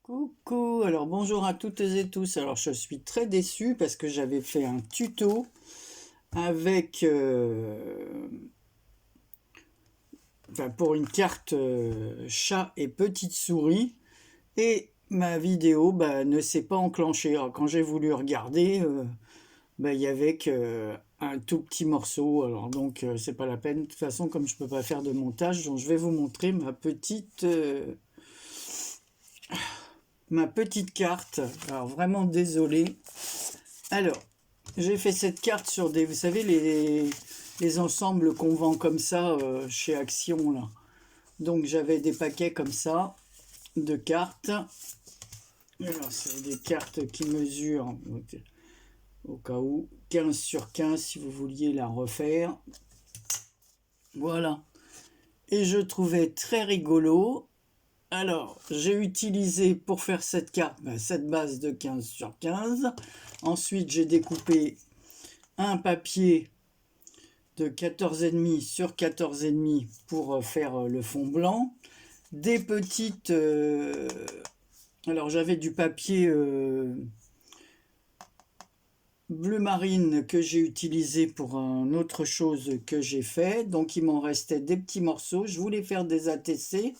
Coucou, alors bonjour à toutes et tous. Alors je suis très déçu parce que j'avais fait un tuto avec pour une carte chat et petite souris et ma vidéo ne s'est pas enclenchée. Alors, quand j'ai voulu regarder, il y avait un tout petit morceau. Alors donc c'est pas la peine. De toute façon, comme je peux pas faire de montage, donc je vais vous montrer ma petite carte. Alors vraiment désolé. Alors, j'ai fait cette carte sur des, vous savez, les ensembles qu'on vend comme ça chez Action, là. Donc j'avais des paquets comme ça de cartes. Alors c'est des cartes qui mesurent, au cas où, 15 sur 15 si vous vouliez la refaire. Voilà. Et je trouvais très rigolo. Alors, j'ai utilisé pour faire cette carte, cette base de 15 sur 15. Ensuite, j'ai découpé un papier de 14,5 sur 14,5 pour faire le fond blanc. Des petites... alors, j'avais du papier bleu marine que j'ai utilisé pour une autre chose que j'ai fait. Donc, il m'en restait des petits morceaux. Je voulais faire des ATC.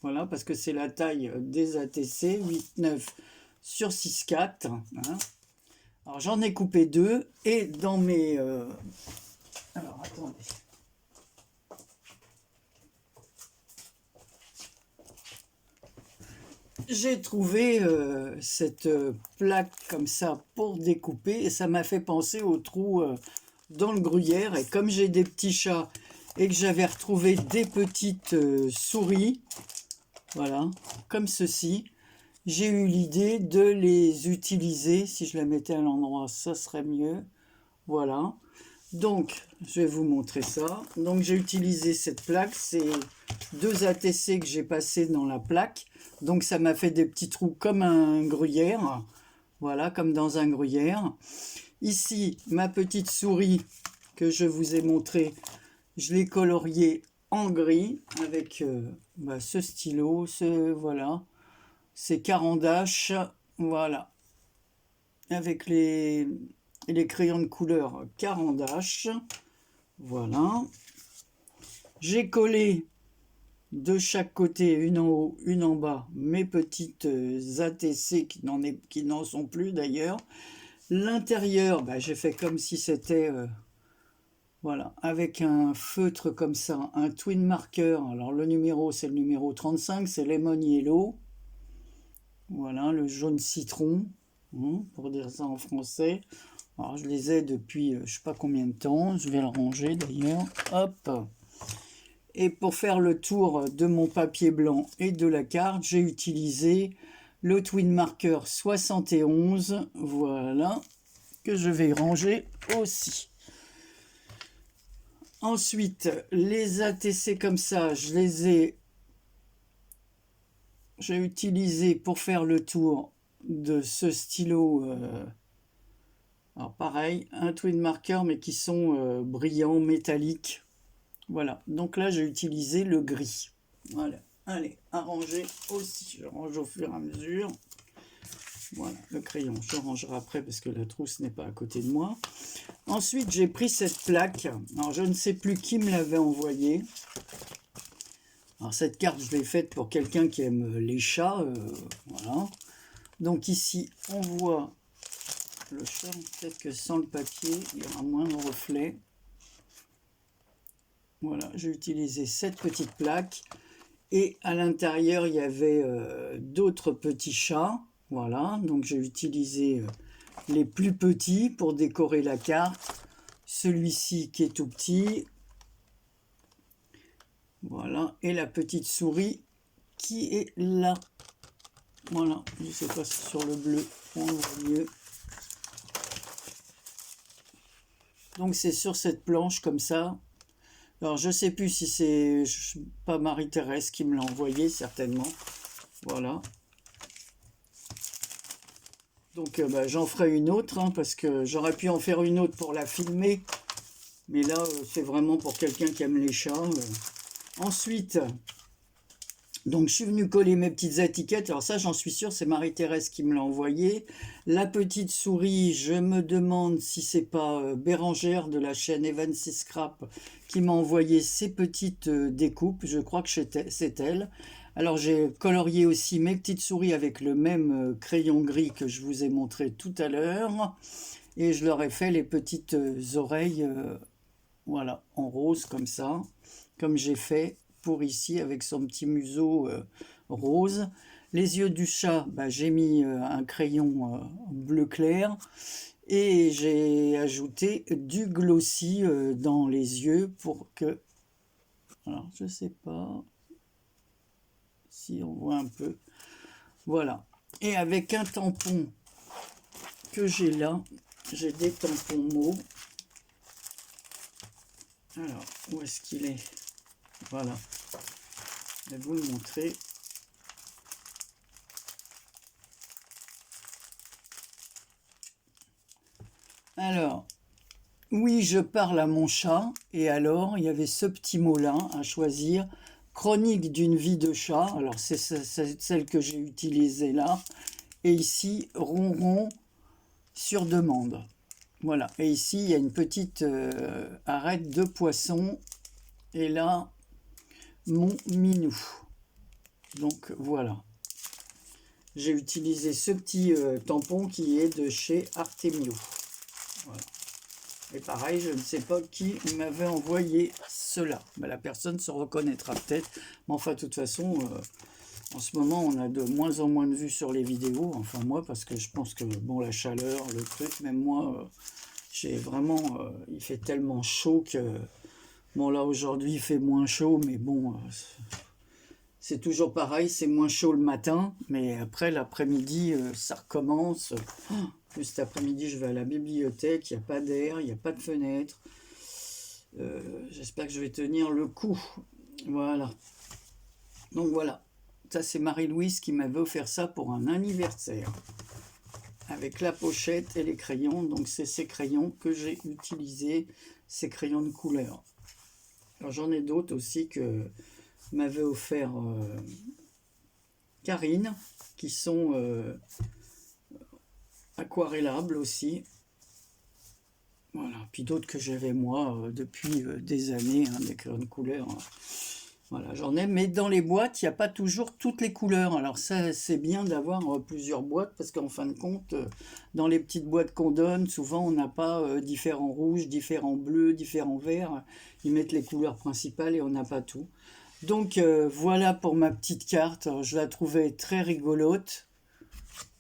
Voilà, parce que c'est la taille des ATC, 8,9 sur 6,4. Hein. Alors j'en ai coupé deux, et dans mes... Alors attendez. J'ai trouvé cette plaque comme ça pour découper, et ça m'a fait penser au trou dans le gruyère. Et comme j'ai des petits chats et que j'avais retrouvé des petites souris, voilà, comme ceci, j'ai eu l'idée de les utiliser. Si je la mettais à l'endroit, ça serait mieux. Voilà. Donc, je vais vous montrer ça. Donc, j'ai utilisé cette plaque. C'est deux ATC que j'ai passé dans la plaque. Donc, ça m'a fait des petits trous comme un gruyère. Voilà, comme dans un gruyère. Ici, ma petite souris que je vous ai montré, je l'ai coloriée en gris avec ce stylo, voilà, ces carandaches, voilà, avec les crayons de couleur carandache, voilà. J'ai collé de chaque côté, une en haut, une en bas, mes petites ATC qui n'en sont plus d'ailleurs. L'intérieur, j'ai fait comme si c'était... voilà, avec un feutre comme ça, un twin marker. Alors le numéro, c'est le numéro 35, c'est Lemon Yellow. Voilà, le jaune citron, pour dire ça en français. Alors je les ai depuis je sais pas combien de temps, je vais le ranger d'ailleurs. Hop. Et pour faire le tour de mon papier blanc et de la carte, j'ai utilisé le twin marker 71, voilà, que je vais ranger aussi. Ensuite, les ATC comme ça, j'ai utilisé pour faire le tour de ce stylo. Alors pareil, un twin marker, mais qui sont brillants, métalliques. Voilà, donc là j'ai utilisé le gris. Voilà, allez, à ranger aussi. Je range au fur et à mesure. Voilà, le crayon, je rangerai après parce que la trousse n'est pas à côté de moi. Ensuite, j'ai pris cette plaque. Alors, je ne sais plus qui me l'avait envoyée. Alors, cette carte, je l'ai faite pour quelqu'un qui aime les chats. Voilà. Donc, ici, on voit le chat. Peut-être que sans le papier, il y aura moins de reflets. Voilà, j'ai utilisé cette petite plaque. Et à l'intérieur, il y avait d'autres petits chats. Voilà, donc j'ai utilisé les plus petits pour décorer la carte. Celui-ci qui est tout petit. Voilà, et la petite souris qui est là. Voilà, je ne sais pas si sur le bleu on le voit mieux. Donc c'est sur cette planche comme ça. Alors je ne sais plus si c'est pas Marie-Thérèse qui me l'a envoyé, certainement. Voilà. Donc j'en ferai une autre, parce que j'aurais pu en faire une autre pour la filmer. Mais là, c'est vraiment pour quelqu'un qui aime les chats. Ensuite, Donc je suis venu coller mes petites étiquettes. Alors ça, j'en suis sûr, c'est Marie-Thérèse qui me l'a envoyé. La petite souris, je me demande si c'est pas Bérangère de la chaîne Evan Scrap qui m'a envoyé ces petites découpes. Je crois que c'est elle. Alors j'ai colorié aussi mes petites souris avec le même crayon gris que je vous ai montré tout à l'heure. Et je leur ai fait les petites oreilles, voilà, en rose comme ça, comme j'ai fait pour ici avec son petit museau rose. Les yeux du chat, bah, j'ai mis un crayon bleu clair et j'ai ajouté du glossy dans les yeux pour que... Alors, je sais pas si on voit un peu. Voilà. Et avec un tampon que j'ai là, j'ai des tampons mauves. Alors, où est-ce qu'il est? Voilà. Je vais vous le montrer. Alors, oui, je parle à mon chat. Et alors, il y avait ce petit mot-là à choisir. Chronique d'une vie de chat. Alors, c'est celle que j'ai utilisée là. Et ici, ronron sur demande. Voilà. Et ici, il y a une petite arête de poisson. Et là, mon minou. Donc, voilà. J'ai utilisé ce petit tampon qui est de chez Artemio. Voilà. Et pareil, je ne sais pas qui m'avait envoyé cela. Ben, la personne se reconnaîtra peut-être. Mais enfin, de toute façon, en ce moment, on a de moins en moins de vues sur les vidéos. Enfin, moi, parce que je pense que, bon, la chaleur, le truc, même moi, j'ai vraiment... il fait tellement chaud que... Bon, là, aujourd'hui, il fait moins chaud, mais bon... c'est toujours pareil, c'est moins chaud le matin, mais après l'après-midi, ça recommence. Plus cet après-midi, je vais à la bibliothèque, il n'y a pas d'air, il n'y a pas de fenêtre. J'espère que je vais tenir le coup. Voilà. Donc voilà, ça c'est Marie-Louise qui m'avait offert ça pour un anniversaire. Avec la pochette et les crayons. Donc c'est ces crayons que j'ai utilisés, ces crayons de couleur. Alors j'en ai d'autres aussi que m'avait offert Karine, qui sont aquarellables aussi. Voilà, puis d'autres que j'avais moi depuis des années, hein, des crayons de couleur. Voilà, j'en ai, mais dans les boîtes, il n'y a pas toujours toutes les couleurs. Alors ça, c'est bien d'avoir plusieurs boîtes, parce qu'en fin de compte, dans les petites boîtes qu'on donne, souvent on n'a pas différents rouges, différents bleus, différents verts. Ils mettent les couleurs principales et on n'a pas tout. Donc voilà pour ma petite carte. Alors, je la trouvais très rigolote.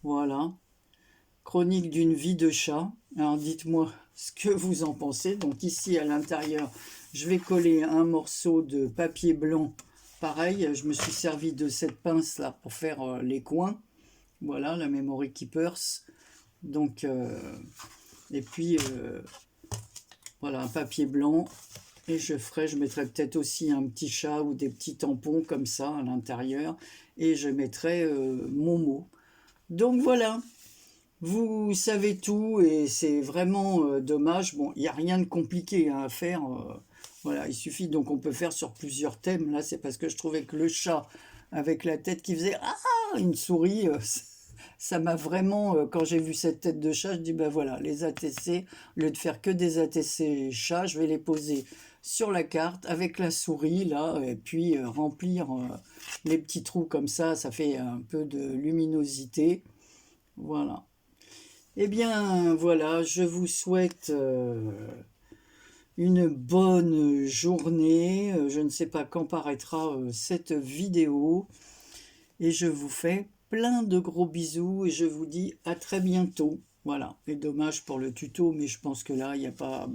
Voilà. Chronique d'une vie de chat. Alors dites-moi ce que vous en pensez. Donc ici à l'intérieur, je vais coller un morceau de papier blanc. Pareil, je me suis servi de cette pince là pour faire les coins. Voilà, la Memory Keepers. Donc, et puis voilà, un papier blanc. Et je mettrai peut-être aussi un petit chat ou des petits tampons comme ça à l'intérieur. Et je mettrai mon mot. Donc voilà, vous savez tout et c'est vraiment dommage. Bon, il n'y a rien de compliqué hein, à faire. Voilà, il suffit, donc on peut faire sur plusieurs thèmes. Là, c'est parce que je trouvais que le chat avec la tête qui faisait ah, une souris, ça m'a vraiment, quand j'ai vu cette tête de chat, je dis ben voilà, les ATC, au lieu de faire que des ATC chats, je vais les poser sur la carte avec la souris là, et puis remplir les petits trous comme ça fait un peu de luminosité. Voilà. Eh bien, voilà, je vous souhaite une bonne journée. Je ne sais pas quand paraîtra cette vidéo. Et je vous fais plein de gros bisous et je vous dis à très bientôt. Voilà, et dommage pour le tuto, mais je pense que là, il n'y a pas...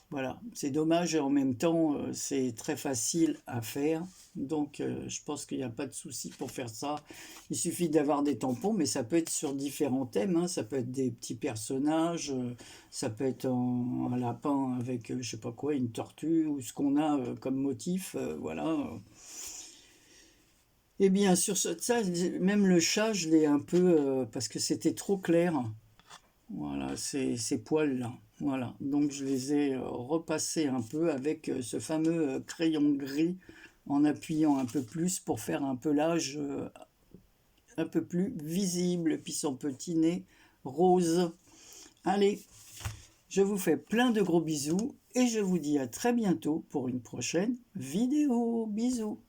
Voilà, c'est dommage et en même temps, c'est très facile à faire. Donc, je pense qu'il n'y a pas de souci pour faire ça. Il suffit d'avoir des tampons, mais ça peut être sur différents thèmes. Hein. Ça peut être des petits personnages, ça peut être un lapin avec, je sais pas quoi, une tortue, ou ce qu'on a comme motif. Voilà. Et bien, sur ça, même le chat, je l'ai un peu, parce que c'était trop clair. Voilà, ces poils-là. Voilà, donc je les ai repassés un peu avec ce fameux crayon gris en appuyant un peu plus pour faire un pelage un peu plus visible, puis son petit nez rose. Allez, je vous fais plein de gros bisous et je vous dis à très bientôt pour une prochaine vidéo. Bisous.